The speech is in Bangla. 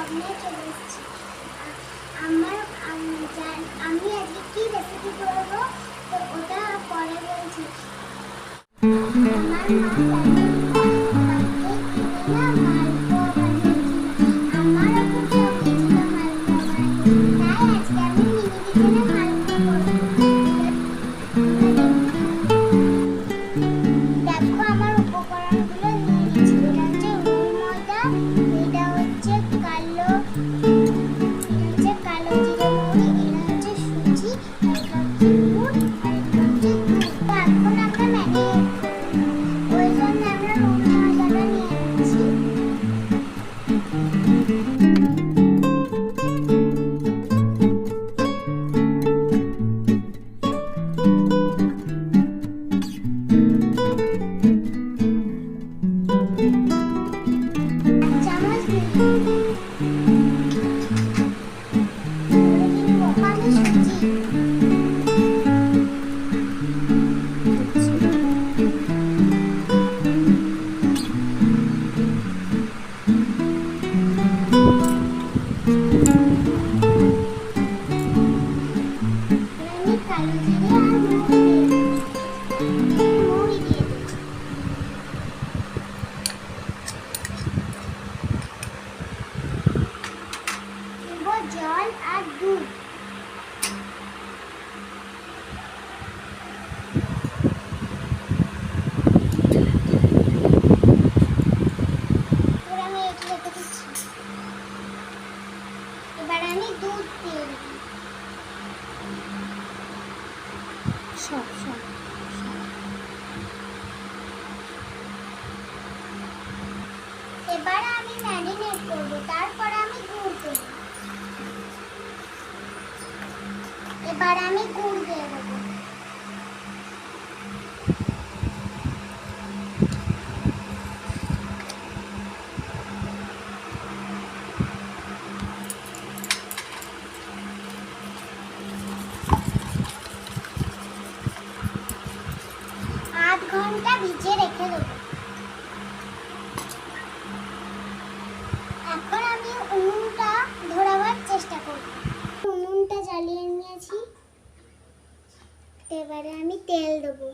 নিয়ে চলে এসেছি। আমার আমি আজকে কি রেসিপি করবো তো ওটা পরে বলছি। আমার মা মালপোয়া বানিয়েছিল। আমারও খুব শখ ছিল মালপোয়া বানাতে, তাই আজকে আমি মিনি কিচেনে মালপোয়া করবো। দেখো আমার উপকরণগুলো নিয়ে নিয়েছি। এটা হচ্ছে রুই ময়দা, এটা হচ্ছে কালো জিরে মৌরি, এটা হচ্ছে সুজি, আর এটা হচ্ছে দুধ, আর এটা হচ্ছে দুধ। তো এখন আমরা ম্যারিনেট করবো, ওই জন্য আমরা রুই ময়দাটা নিয়ে নিচ্ছি। চামচ সুজি, আমি কালো জিরে আর মৌরি দিয়ে দিচ্ছি। দেবো জল আর দুধ। এবার আমি এটা রেখে দিচ্ছি। এবার আমি দুধ দিয়ে দিই। এবার আমি ম্যারিনেট করব, তারপর আমি গুড় দেব। এবার আমি গুড় দিয়ে দেবো। আধ ঘন্টা ভিজিয়ে রেখে দেবো। এখন আমি উনুনটা ধরাবার চেষ্টা করব। উনুনটা জ্বালিয়ে নিয়েছি, এবারে আমি তেল দেবো।